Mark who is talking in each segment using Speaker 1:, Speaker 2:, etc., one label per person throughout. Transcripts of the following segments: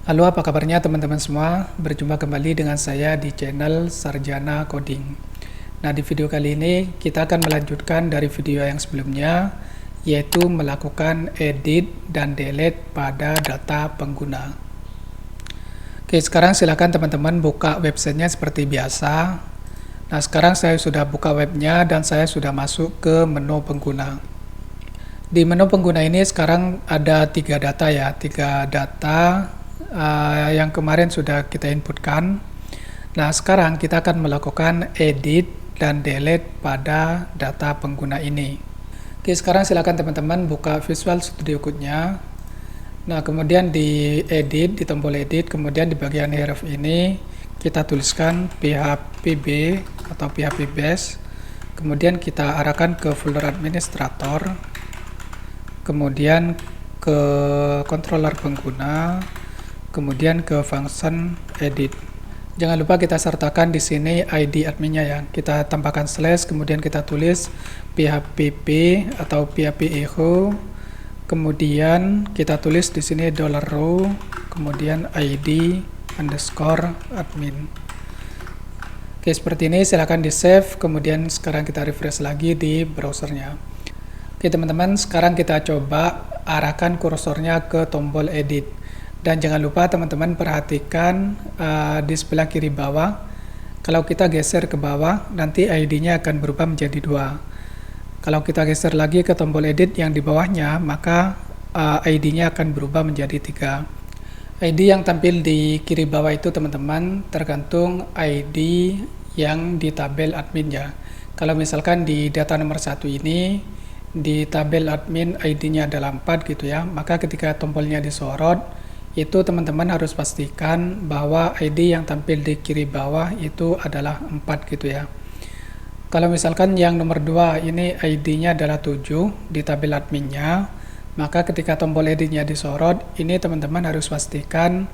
Speaker 1: Halo, apa kabarnya teman-teman semua? Berjumpa kembali dengan saya di channel Sarjana Coding. Nah, di video kali ini kita akan melanjutkan dari video yang sebelumnya, yaitu melakukan edit dan delete pada data pengguna. Oke, sekarang silakan teman-teman buka websitenya seperti biasa. Nah, sekarang saya sudah buka webnya dan saya sudah masuk ke menu pengguna. Di menu pengguna ini sekarang ada tiga data ya, tiga data yang kemarin sudah kita inputkan. Nah, sekarang kita akan melakukan edit dan delete pada data pengguna ini. Oke, sekarang silakan teman-teman buka Visual Studio Code-nya. Nah, kemudian di edit, di tombol edit, kemudian di bagian href ini kita tuliskan phpb atau php base. Kemudian kita arahkan ke folder administrator, kemudian ke controller pengguna, kemudian ke function edit. Jangan lupa kita sertakan di sini ID adminnya ya. Kita tambahkan slash, kemudian kita tulis phpb atau php echo, kemudian kita tulis di sini $row, kemudian ID underscore admin. Oke, seperti ini. Silahkan di save, kemudian sekarang kita refresh lagi di browsernya. Oke teman-teman, sekarang kita coba arahkan kursornya ke tombol edit. Dan jangan lupa teman-teman perhatikan di sebelah kiri bawah. Kalau kita geser ke bawah, nanti ID-nya akan berubah menjadi 2. Kalau kita geser lagi ke tombol edit yang di bawahnya, maka ID-nya akan berubah menjadi 3. ID yang tampil di kiri bawah itu teman-teman tergantung ID yang di tabel admin ya. Kalau misalkan di data nomor 1 ini, di tabel admin ID-nya adalah 4 gitu ya, maka ketika tombolnya disorot, itu teman-teman harus pastikan bahwa ID yang tampil di kiri bawah itu adalah 4 gitu ya. Kalau misalkan yang nomor 2 ini ID-nya adalah 7 di tabel adminnya, maka ketika tombol editnya disorot, ini teman-teman harus pastikan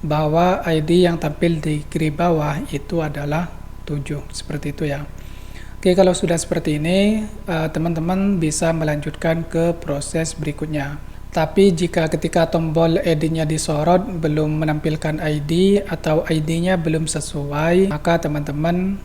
Speaker 1: bahwa ID yang tampil di kiri bawah itu adalah 7, seperti itu ya. Oke, kalau sudah seperti ini, teman-teman bisa melanjutkan ke proses berikutnya. Tapi jika ketika tombol editnya disorot belum menampilkan ID atau ID-nya belum sesuai, maka teman-teman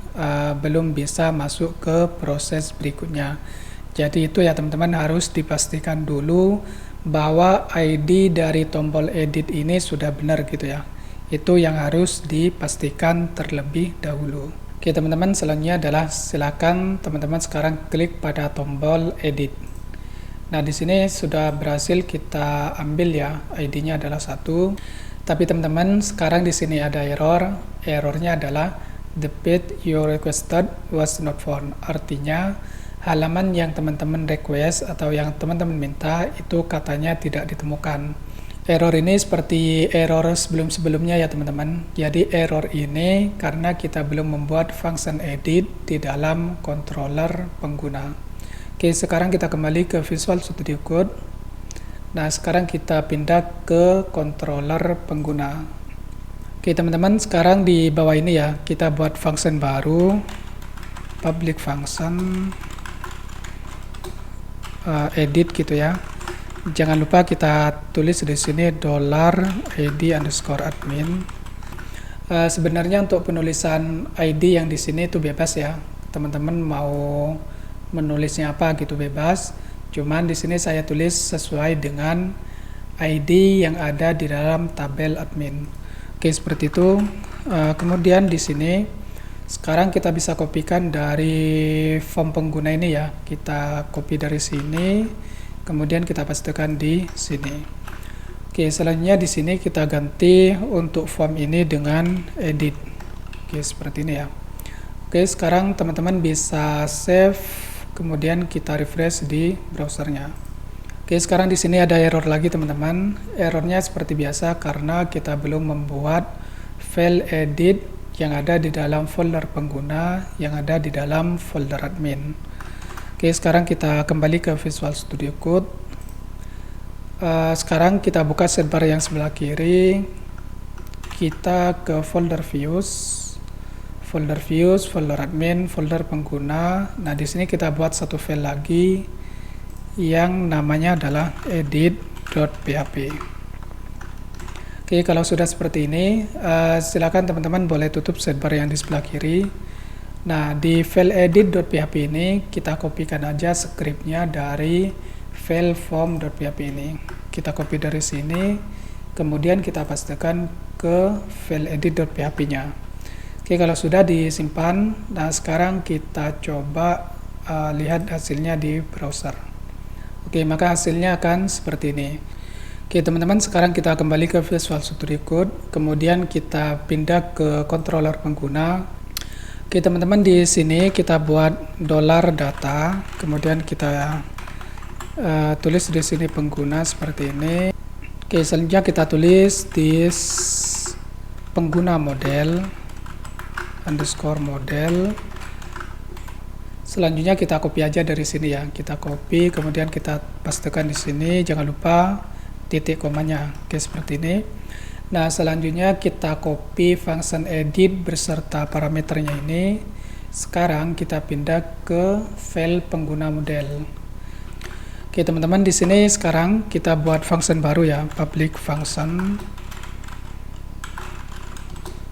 Speaker 1: belum bisa masuk ke proses berikutnya. Jadi itu ya teman-teman, harus dipastikan dulu bahwa ID dari tombol edit ini sudah benar gitu ya. Itu yang harus dipastikan terlebih dahulu. Oke teman-teman, selanjutnya adalah silakan teman-teman sekarang klik pada tombol edit. Nah, di sini sudah berhasil kita ambil ya, ID-nya adalah 1. Tapi teman-teman, sekarang di sini ada error. Errornya adalah the page you requested was not found. Artinya, halaman yang teman-teman request atau yang teman-teman minta itu katanya tidak ditemukan. Error ini seperti error sebelum-sebelumnya ya teman-teman. Jadi error ini karena kita belum membuat function edit di dalam controller pengguna. Oke, sekarang kita kembali ke Visual Studio Code. Nah, sekarang kita pindah ke controller pengguna. Oke teman-teman, sekarang di bawah ini ya, kita buat function baru, public function edit gitu ya. Jangan lupa kita tulis di sini $id underscore admin. Sebenarnya untuk penulisan ID yang di sini itu bebas ya, teman-teman mau menulisnya apa gitu bebas. Cuman di sini saya tulis sesuai dengan ID yang ada di dalam tabel admin. Oke, seperti itu. Kemudian di sini sekarang kita bisa kopikan dari form pengguna ini ya. Kita copy dari sini, kemudian kita pastekan di sini. Oke, selanjutnya di sini kita ganti untuk form ini dengan edit. Oke, seperti ini ya. Oke, sekarang teman-teman bisa save, kemudian kita refresh di browsernya. Oke, sekarang di sini ada error lagi teman-teman. Errornya seperti biasa karena kita belum membuat file edit yang ada di dalam folder pengguna, yang ada di dalam folder admin. Oke, sekarang kita kembali ke Visual Studio Code. Sekarang kita buka sidebar yang sebelah kiri. Kita ke folder views, folder admin, folder pengguna. Nah, di sini kita buat satu file lagi yang namanya adalah edit.php. Oke, kalau sudah seperti ini, silakan teman-teman boleh tutup sidebar yang di sebelah kiri. Nah, di file edit.php ini kita kopikan aja scriptnya dari file form.php ini. Kita copy dari sini, kemudian kita pastekan ke file edit.php-nya. Oke, kalau sudah disimpan, nah sekarang kita coba lihat hasilnya di browser. Oke, maka hasilnya akan seperti ini. Oke teman-teman, sekarang kita kembali ke Visual Studio Code, kemudian kita pindah ke controller pengguna. Oke teman-teman, di sini kita buat $data, kemudian kita tulis di sini pengguna seperti ini. Oke, selanjutnya kita tulis this pengguna model underscore model. Selanjutnya kita copy aja dari sini ya, kita copy kemudian kita pastekan di sini, jangan lupa titik komanya. Oke, seperti ini. Nah, selanjutnya kita copy function edit beserta parameternya ini. Sekarang kita pindah ke file pengguna model. Oke, teman-teman, di sini sekarang kita buat function baru ya, public function.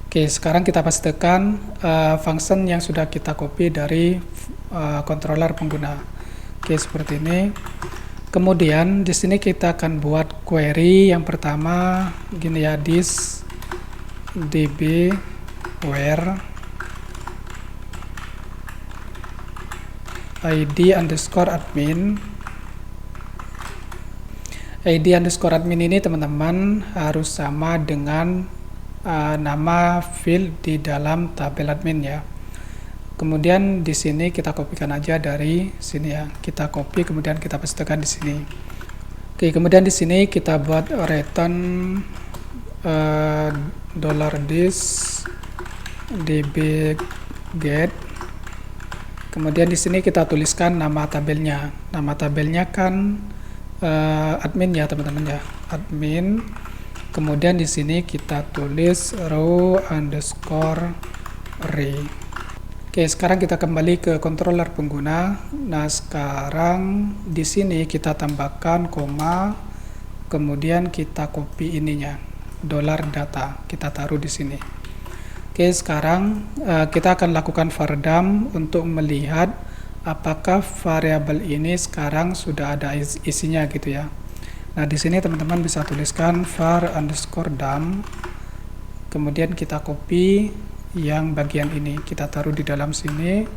Speaker 1: Oke, sekarang kita pastikan function yang sudah kita copy dari controller pengguna. Oke, seperti ini. Kemudian di sini kita akan buat query yang pertama gini ya, this db where id underscore admin. id underscore admin ini teman-teman harus sama dengan nama field di dalam tabel admin ya. Kemudian di sini kita kopikan aja dari sini ya. Kita copy kemudian kita pastekan di sini. Oke, kemudian di sini kita buat return $this db get. Kemudian di sini kita tuliskan nama tabelnya. Nama tabelnya kan admin ya teman-teman ya, admin. Kemudian di sini kita tulis row underscore array. Oke, sekarang kita kembali ke controller pengguna. Nah, sekarang di sini kita tambahkan koma, kemudian kita copy ininya, $data, kita taruh di sini. Oke, sekarang kita akan lakukan var dump untuk melihat apakah variabel ini sekarang sudah ada isinya gitu ya. Nah, di sini teman-teman bisa tuliskan var underscore dump, kemudian kita copy yang bagian ini, kita taruh di dalam sini.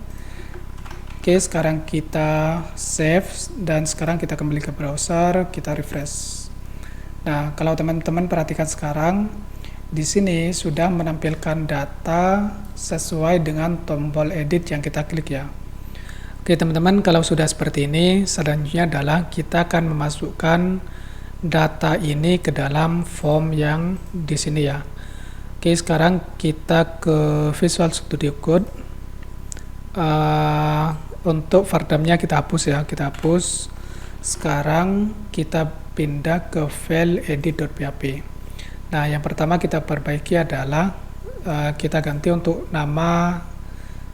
Speaker 1: Oke, sekarang kita save dan sekarang kita kembali ke browser, kita refresh. Nah, kalau teman-teman perhatikan sekarang di sini sudah menampilkan data sesuai dengan tombol edit yang kita klik ya. Oke teman-teman, kalau sudah seperti ini, selanjutnya adalah kita akan memasukkan data ini ke dalam form yang di sini ya. Oke, sekarang kita ke Visual Studio Code. Untuk var dump-nya kita hapus ya, kita hapus. Sekarang kita pindah ke file edit.php. Nah, yang pertama kita perbaiki adalah kita ganti untuk nama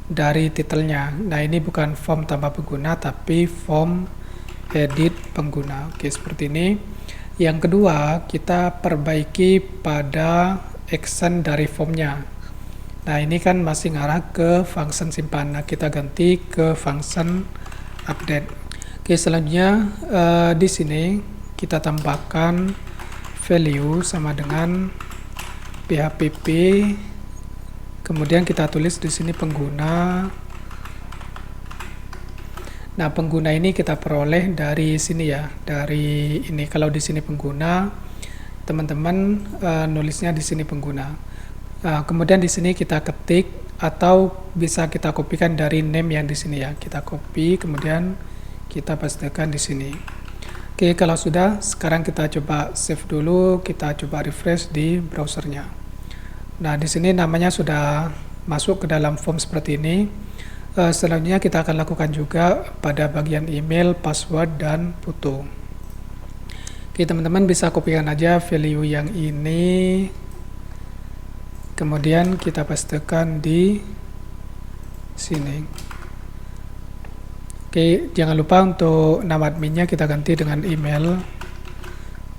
Speaker 1: dari titelnya. Nah, ini bukan form tanpa pengguna, tapi form edit pengguna. Oke, seperti ini. Yang kedua, kita perbaiki pada action dari formnya. Nah, ini kan masih ngarah ke function simpan. Nah, kita ganti ke function update. Oke, selanjutnya di sini kita tambahkan value sama dengan php. Kemudian kita tulis di sini pengguna. Nah, pengguna ini kita peroleh dari sini ya, dari ini. Kalau di sini pengguna, teman-teman nulisnya di sini pengguna. Kemudian di sini kita ketik atau bisa kita kopikan dari name yang di sini ya. Kita copy kemudian kita pastekan di sini. Oke, kalau sudah, sekarang kita coba save dulu, kita coba refresh di browsernya. Nah, di sini namanya sudah masuk ke dalam form seperti ini. Selanjutnya kita akan lakukan juga pada bagian email, password, dan foto. Oke, teman-teman bisa kopikan aja value yang ini, kemudian kita pastekan di sini. Oke, jangan lupa untuk nama adminnya kita ganti dengan email.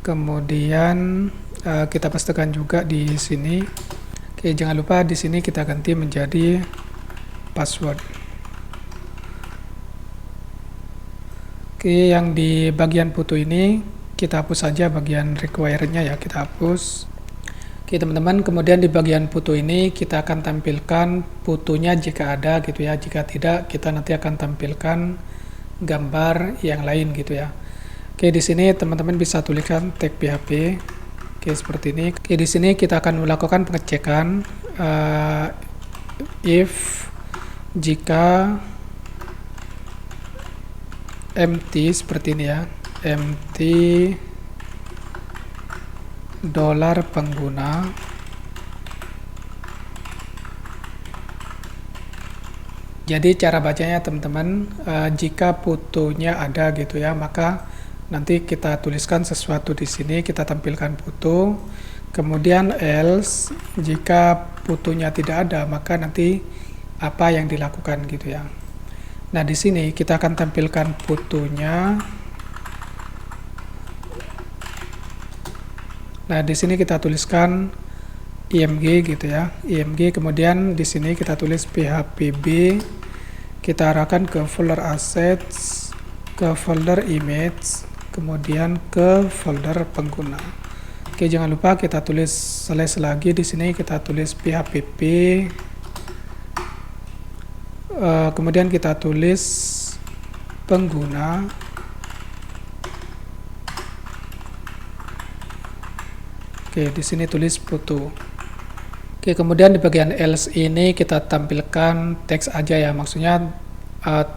Speaker 1: Kemudian kita pastikan juga di sini. Oke, jangan lupa di sini kita ganti menjadi password. Oke, yang di bagian foto ini kita hapus saja bagian require-nya ya, kita hapus. Oke teman-teman, kemudian di bagian foto ini kita akan tampilkan fotonya jika ada gitu ya. Jika tidak, kita nanti akan tampilkan gambar yang lain gitu ya. Oke, di sini teman-teman bisa tuliskan tag PHP. Oke, seperti ini. Oke, di sini kita akan melakukan pengecekan if jika empty seperti ini ya, empty dolar pengguna jadi cara bacanya teman-teman, jika fotonya ada gitu ya, maka nanti kita tuliskan sesuatu di sini, kita tampilkan foto. Kemudian else, jika fotonya tidak ada, maka nanti apa yang dilakukan gitu ya. Nah, di sini kita akan tampilkan fotonya. Nah, di sini kita tuliskan img gitu ya, img. Kemudian di sini kita tulis phpb. Kita arahkan ke folder assets, ke folder image, kemudian ke folder pengguna. Oke, jangan lupa kita tulis slash lagi di sini, kita tulis php. Kemudian kita tulis pengguna. Oke, di sini tulis foto. Oke, kemudian di bagian else ini kita tampilkan teks aja ya, maksudnya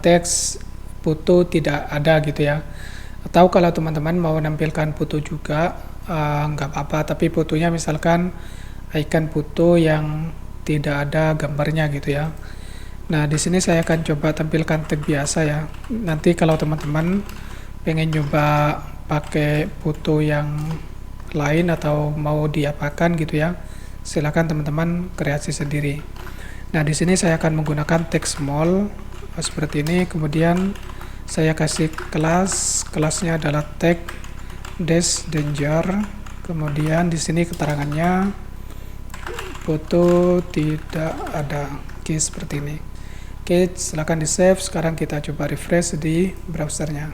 Speaker 1: teks foto tidak ada gitu ya. Atau kalau teman-teman mau menampilkan foto juga, nggak apa-apa, tapi fotonya misalkan icon foto yang tidak ada gambarnya gitu ya. Nah, di sini saya akan coba tampilkan tag biasa ya. Nanti kalau teman-teman pengen coba pakai foto yang lain atau mau diapakan gitu ya, silakan teman-teman kreasi sendiri. Nah, di sini saya akan menggunakan tag small seperti ini. Kemudian saya kasih kelasnya adalah tag dash danger. Kemudian di sini keterangannya foto tidak ada. Oke, seperti ini. Oke, silakan di save. Sekarang kita coba refresh di browsernya.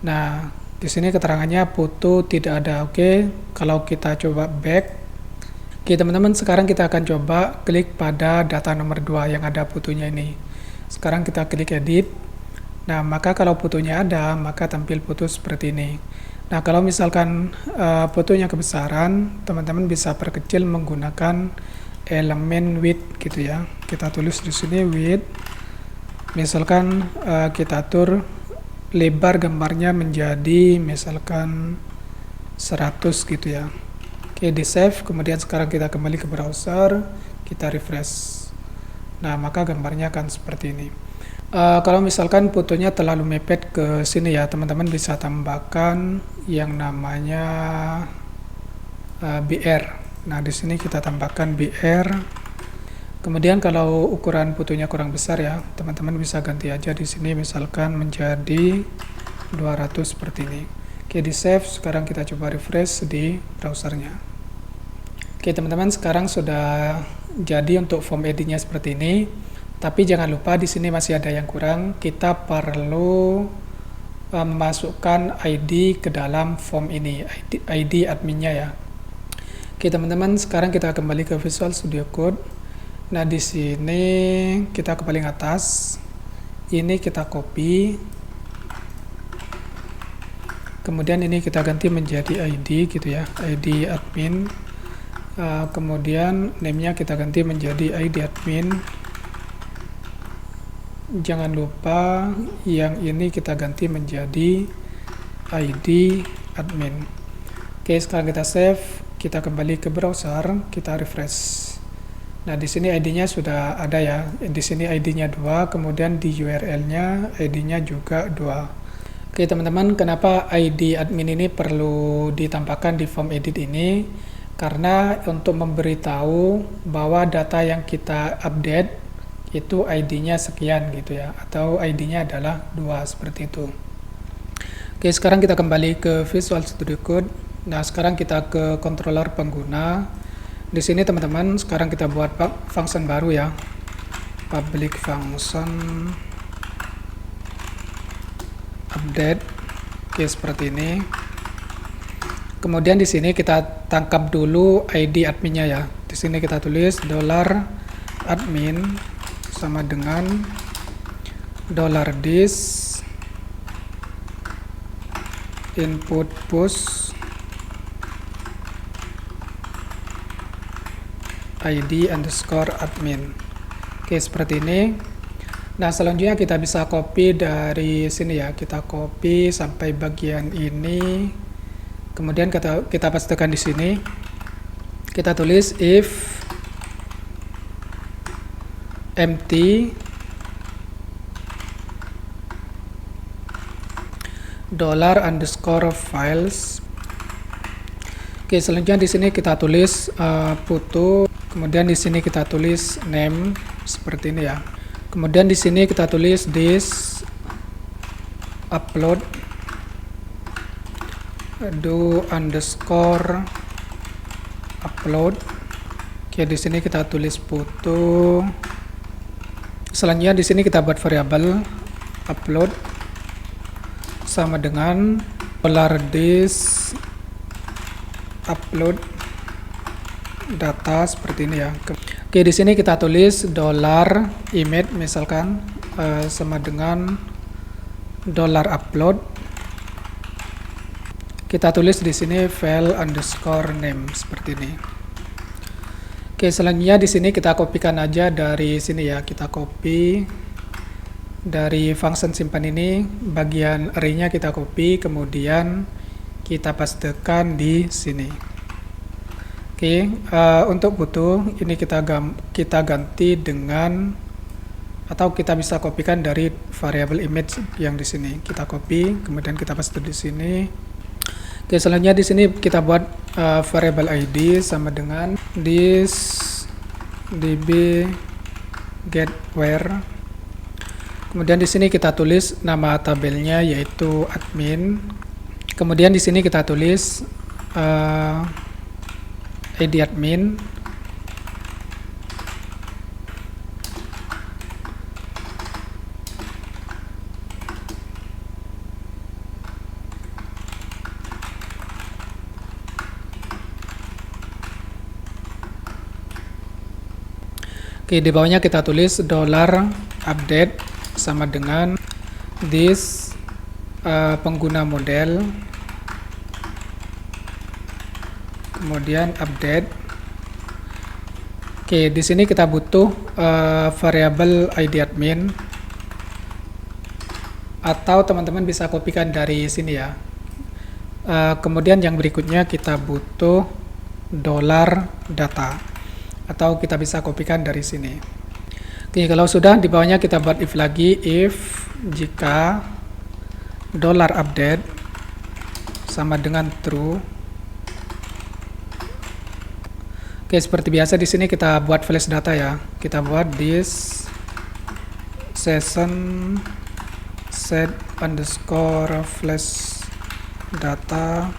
Speaker 1: Nah, di sini keterangannya foto tidak ada. Oke, kalau kita coba back. Oke teman-teman, sekarang kita akan coba klik pada data nomor 2 yang ada fotonya ini. Sekarang kita klik edit. Nah, maka kalau fotonya ada, maka tampil foto seperti ini. Nah, kalau misalkan fotonya kebesaran, teman-teman bisa perkecil menggunakan elemen width gitu ya. Kita tulis di sini width. Misalkan kita atur lebar gambarnya menjadi misalkan 100 gitu ya. Oke, di save. Kemudian sekarang kita kembali ke browser, kita refresh. Nah, maka gambarnya akan seperti ini. Kalau misalkan fotonya terlalu mepet ke sini ya, teman-teman bisa tambahkan yang namanya BR. Nah, di sini kita tambahkan BR. Kemudian kalau ukuran fotonya kurang besar ya, teman-teman bisa ganti aja di sini misalkan menjadi 200 seperti ini. Oke, di save. Sekarang kita coba refresh di browsernya. Oke teman-teman, sekarang sudah jadi untuk form editnya seperti ini. Tapi jangan lupa di sini masih ada yang kurang. Kita perlu memasukkan ID ke dalam form ini, ID adminnya ya. Oke teman-teman, sekarang kita kembali ke Visual Studio Code. Nah, di sini kita ke paling atas. Ini kita copy. Kemudian ini kita ganti menjadi ID gitu ya, ID admin. Kemudian name-nya kita ganti menjadi ID admin. Jangan lupa yang ini kita ganti menjadi ID admin. Oke, sekarang kita save, kita kembali ke browser, kita refresh. Nah, di sini ID-nya sudah ada ya. Di sini ID-nya 2, kemudian di URL-nya ID-nya juga 2. Oke, teman-teman, kenapa ID admin ini perlu ditampakkan di form edit ini? Karena untuk memberitahu bahwa data yang kita update itu ID-nya sekian gitu ya, atau ID-nya adalah 2 seperti itu. Oke, sekarang kita kembali ke Visual Studio Code. Nah, sekarang kita ke controller pengguna. Di sini teman-teman, sekarang kita buat function baru ya. Public function update. Oke, seperti ini. Kemudian di sini kita tangkap dulu ID adminnya ya. Di sini kita tulis $admin sama dengan $this input push ID underscore admin. Oke, seperti ini. Nah, selanjutnya kita bisa copy dari sini ya. Kita copy sampai bagian ini. Kemudian kita pastekan di sini. Kita tulis if empty $_files. Oke, selanjutnya di sini kita tulis foto. Kemudian di sini kita tulis name seperti ini ya. Kemudian di sini kita tulis this upload do underscore upload. Oke, di sini kita tulis foto. Selanjutnya di sini kita buat variabel upload sama dengan $this upload data seperti ini ya. Oke, di sini kita tulis $image misalkan sama dengan $upload. Kita tulis di sini file underscore name seperti ini. Oke, selanjutnya di sini kita kopikan aja dari sini ya. Kita copy dari function simpan ini, bagian array-nya kita copy, kemudian kita pastekan di sini. Oke, untuk butuh ini kita ganti dengan, atau kita bisa kopikan dari variabel image yang di sini. Kita copy, kemudian kita paste di sini. Oke, selanjutnya di sini kita buat variabel ID sama dengan this db get where. Kemudian di sini kita tulis nama tabelnya yaitu admin. Kemudian di sini kita tulis ID admin. Oke, di bawahnya kita tulis $update sama dengan this pengguna model, kemudian update. Oke, di sini kita butuh variabel ID admin, atau teman-teman bisa kopikan dari sini ya. Kemudian yang berikutnya kita butuh $data, atau kita bisa kopikan dari sini. Oke, kalau sudah, di bawahnya kita buat if lagi, if jika $update sama dengan true. Oke, seperti biasa di sini kita buat flash data ya. Kita buat this session set underscore flash data.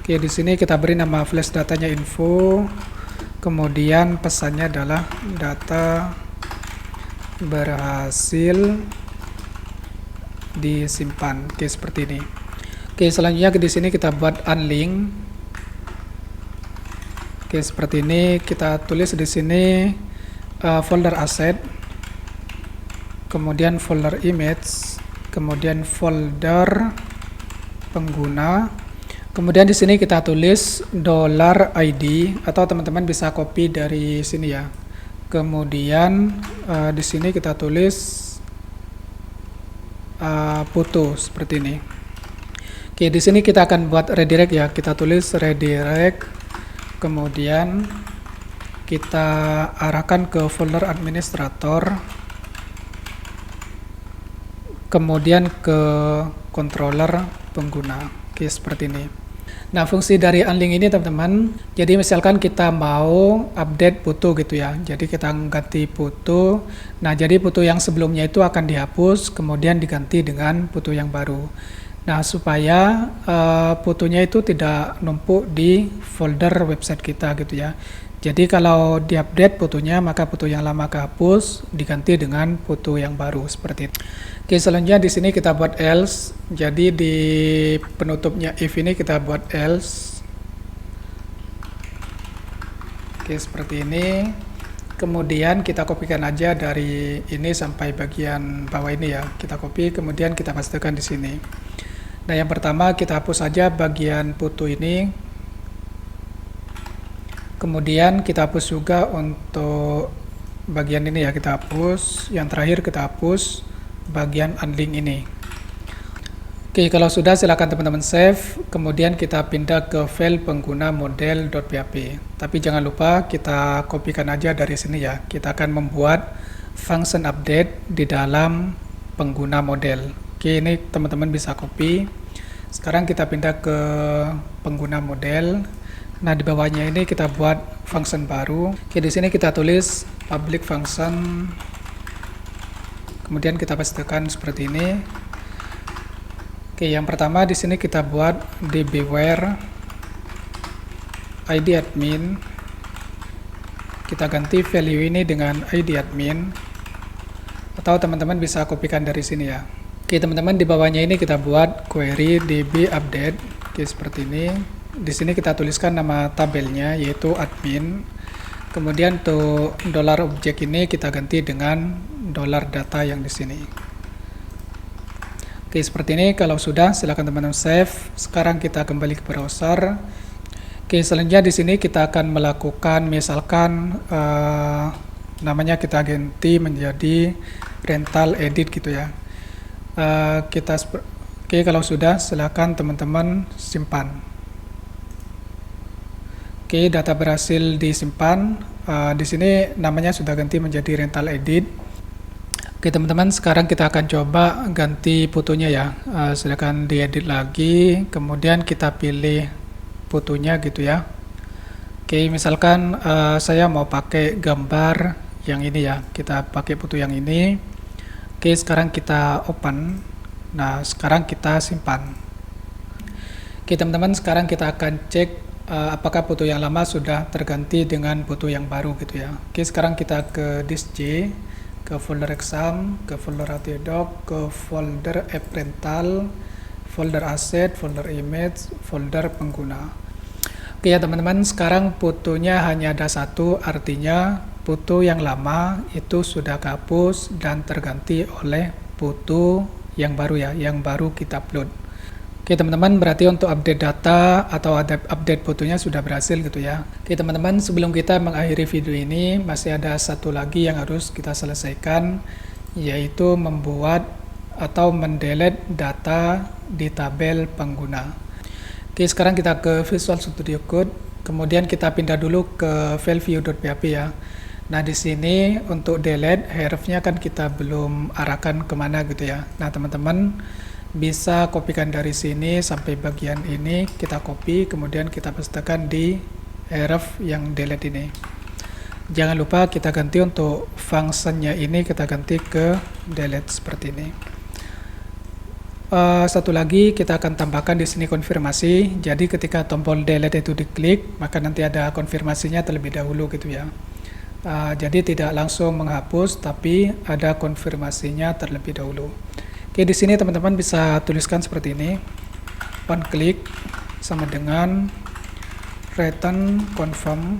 Speaker 1: Oke, di sini kita beri nama flash datanya info. Kemudian pesannya adalah data berhasil disimpan. Oke, seperti ini. Oke, selanjutnya di sini kita buat unlink. Oke, seperti ini. Kita tulis di sini folder asset, kemudian folder image, kemudian folder pengguna. Kemudian di sini kita tulis $ID, atau teman-teman bisa copy dari sini ya. Kemudian di sini kita tulis foto seperti ini. Oke, di sini kita akan buat redirect ya. Kita tulis redirect, kemudian kita arahkan ke folder administrator, kemudian ke controller pengguna. Oke, seperti ini. Nah, fungsi dari unlink ini teman-teman, jadi misalkan kita mau update foto gitu ya, jadi kita ganti foto. Nah, jadi foto yang sebelumnya itu akan dihapus, kemudian diganti dengan foto yang baru. Nah, supaya fotonya itu tidak numpuk di folder website kita gitu ya. Jadi kalau diupdate fotonya, maka foto yang lama kehapus, diganti dengan foto yang baru seperti itu. Oke, selanjutnya di sini kita buat else. Jadi di penutupnya if ini kita buat else. Oke, seperti ini. Kemudian kita kopikan aja dari ini sampai bagian bawah ini ya. Kita copy, kemudian kita pastekan di sini. Nah, yang pertama kita hapus saja bagian foto ini. Kemudian kita hapus juga untuk bagian ini ya, kita hapus. Yang terakhir kita hapus bagian unlink ini. Oke, kalau sudah silakan teman-teman save. Kemudian kita pindah ke file pengguna model.php. Tapi jangan lupa kita kopikan aja dari sini ya. Kita akan membuat function update di dalam pengguna model. Oke, ini teman-teman bisa copy. Sekarang kita pindah ke pengguna model. Nah, di bawahnya ini kita buat function baru. Oke, di sini kita tulis public function. Kemudian kita pastekan seperti ini. Oke, yang pertama di sini kita buat dbware id admin. Kita ganti value ini dengan id admin. Atau teman-teman bisa kopikan dari sini ya. Oke, teman-teman, di bawahnya ini kita buat query db update. Oke, seperti ini. Di sini kita tuliskan nama tabelnya yaitu admin. Kemudian untuk $object ini kita ganti dengan $data yang di sini. Oke, seperti ini. Kalau sudah, silakan teman-teman save. Sekarang kita kembali ke browser. Oke, selanjutnya di sini kita akan melakukan misalkan namanya kita ganti menjadi rental edit gitu ya. Oke, kalau sudah, silakan teman-teman simpan. Oke, data berhasil disimpan. Di sini namanya sudah ganti menjadi rental edit. Oke, teman-teman, sekarang kita akan coba ganti fotonya ya. Silakan diedit lagi, kemudian kita pilih fotonya gitu ya. Oke, misalkan saya mau pakai gambar yang ini ya. Kita pakai foto yang ini. Oke, sekarang kita open. Nah, sekarang kita simpan. Oke, teman-teman, sekarang kita akan cek apakah foto yang lama sudah terganti dengan foto yang baru gitu ya. Oke, sekarang kita ke disk J, ke folder exam, ke folder htdoc, ke folder app rental, folder asset, folder image, folder pengguna. Oke ya teman-teman, sekarang fotonya hanya ada satu, artinya foto yang lama itu sudah kehapus dan terganti oleh foto yang baru ya, yang baru kita upload. Oke teman-teman, berarti untuk update data atau update fotonya sudah berhasil gitu ya. Oke teman-teman, sebelum kita mengakhiri video ini, masih ada satu lagi yang harus kita selesaikan, yaitu membuat atau mendelete data di tabel pengguna. Oke, sekarang kita ke Visual Studio Code, kemudian kita pindah dulu ke file view.php ya. Nah, di sini untuk delete href-nya kan kita belum arahkan kemana gitu ya. Nah, teman-teman bisa kopikan dari sini sampai bagian ini, kita copy, kemudian kita pastekan di href yang delete ini. Jangan lupa kita ganti untuk fungsinya ini, kita ganti ke delete seperti ini. Satu lagi kita akan tambahkan di sini konfirmasi. Jadi ketika tombol delete itu diklik, maka nanti ada konfirmasinya terlebih dahulu gitu ya. Jadi tidak langsung menghapus, tapi ada konfirmasinya terlebih dahulu. Oke, di sini teman-teman bisa tuliskan seperti ini. On click sama dengan return confirm.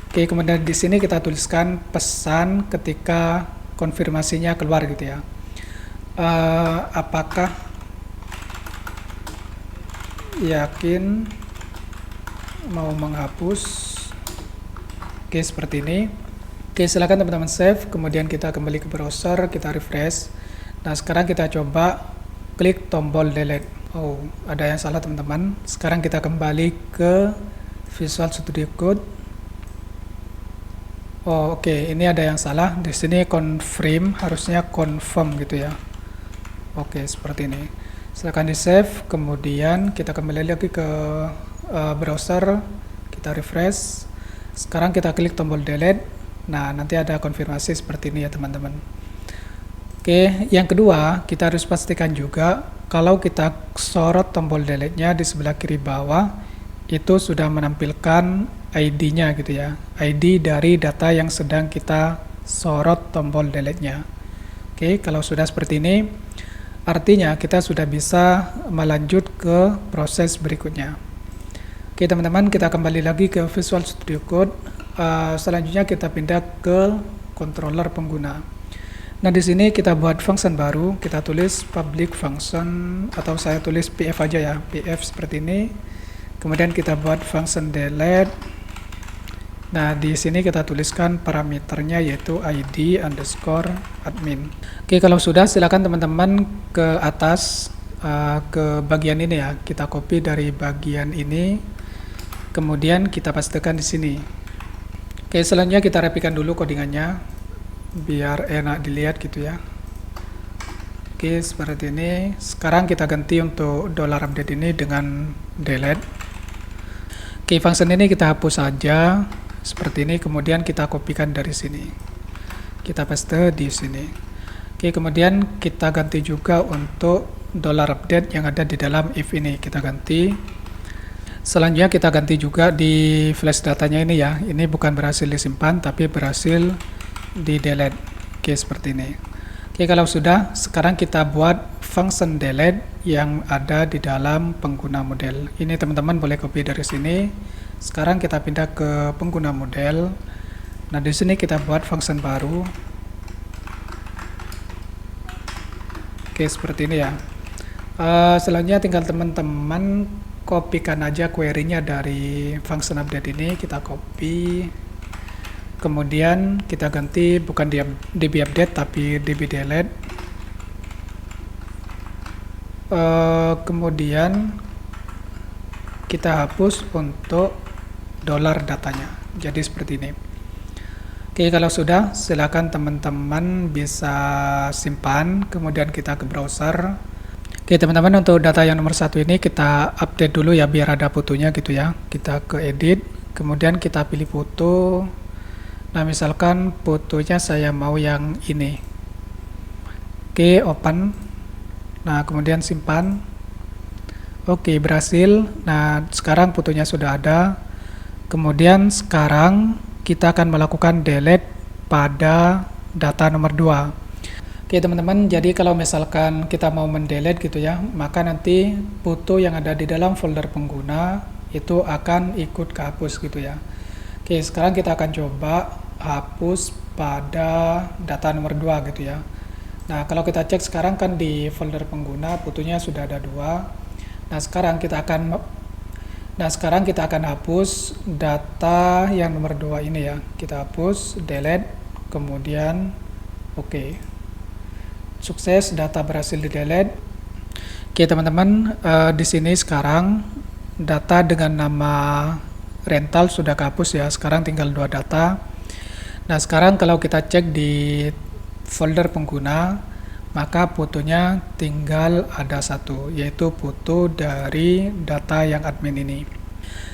Speaker 1: Oke, kemudian di sini kita tuliskan pesan ketika konfirmasinya keluar gitu ya. Apakah yakin mau menghapus? Oke, seperti ini. Oke, silakan teman-teman save, kemudian kita kembali ke browser, kita refresh. Nah, sekarang kita coba klik tombol delete. Oh, ada yang salah teman-teman. Sekarang kita kembali ke Visual Studio Code. Oh, oke, ini ada yang salah. Di sini confirm, harusnya confirm gitu ya. Oke, seperti ini. Silakan di save, kemudian kita kembali lagi ke browser, kita refresh. Sekarang kita klik tombol delete. Nah, nanti ada konfirmasi seperti ini ya teman-teman. Oke, yang kedua, kita harus pastikan juga kalau kita sorot tombol delete-nya di sebelah kiri bawah, itu sudah menampilkan ID-nya gitu ya. ID dari data yang sedang kita sorot tombol delete-nya. Oke, kalau sudah seperti ini, artinya kita sudah bisa melanjut ke proses berikutnya. Oke teman-teman, kita kembali lagi ke Visual Studio Code. Selanjutnya kita pindah ke controller pengguna. Nah, di sini kita buat function baru, kita tulis public function, atau saya tulis pf aja ya, pf seperti ini. Kemudian kita buat function delete. Nah, di sini kita tuliskan parameternya yaitu id_admin. Oke, kalau sudah silakan teman-teman ke atas, ke bagian ini ya. Kita copy dari bagian ini, kemudian kita pastekan di sini. Oke, selanjutnya kita rapikan dulu codingannya biar enak dilihat gitu ya. Oke, seperti ini. Sekarang kita ganti untuk $update ini dengan delete. Oke, function ini kita hapus saja seperti ini, kemudian kita kopikan dari sini, kita paste di sini. Oke, kemudian kita ganti juga untuk $update yang ada di dalam if ini, kita ganti. Selanjutnya kita ganti juga di flash datanya ini ya. Ini bukan berhasil disimpan tapi berhasil di delete. Oke, seperti ini. Oke, kalau sudah, sekarang kita buat function delete yang ada di dalam pengguna model. Ini teman-teman boleh copy dari sini. Sekarang kita pindah ke pengguna model. Nah, di sini kita buat function baru. Oke, seperti ini ya. Selanjutnya tinggal teman-teman kopikan aja query-nya dari function update ini. Kita copy. Kemudian kita ganti bukan db update tapi db delete. Kemudian kita hapus untuk $datanya. Jadi seperti ini. Oke, kalau sudah silakan teman-teman bisa simpan, kemudian kita ke browser. Oke teman-teman, untuk data yang nomor 1 ini kita update dulu ya biar ada fotonya gitu ya. Kita ke edit, kemudian kita pilih foto. Nah, misalkan fotonya saya mau yang ini. Oke, open. Nah, kemudian simpan. Oke, berhasil. Nah, sekarang fotonya sudah ada. Kemudian sekarang kita akan melakukan delete pada data nomor 2. Oke, teman-teman, jadi kalau misalkan kita mau mendelete gitu ya, maka nanti foto yang ada di dalam folder pengguna itu akan ikut kehapus gitu ya. Oke, sekarang kita akan coba hapus pada data nomor 2 gitu ya. Nah, kalau kita cek sekarang kan di folder pengguna fotonya sudah ada 2. Nah, sekarang kita akan hapus data yang nomor 2 ini ya. Kita hapus, delete, kemudian oke. Sukses, data berhasil di delete. Oke, teman-teman, di sini sekarang data dengan nama rental sudah kehapus ya. Sekarang tinggal 2 data. Nah, sekarang kalau kita cek di folder pengguna, maka fotonya tinggal ada 1, yaitu foto dari data yang admin ini.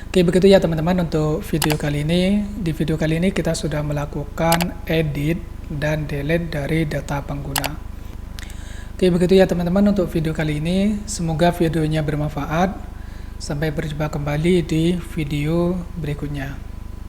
Speaker 1: Oke, begitu ya teman-teman untuk video kali ini. Di video kali ini kita sudah melakukan edit dan delete dari data pengguna. Oke, begitu ya teman-teman untuk video kali ini. Semoga videonya bermanfaat. Sampai berjumpa kembali di video berikutnya.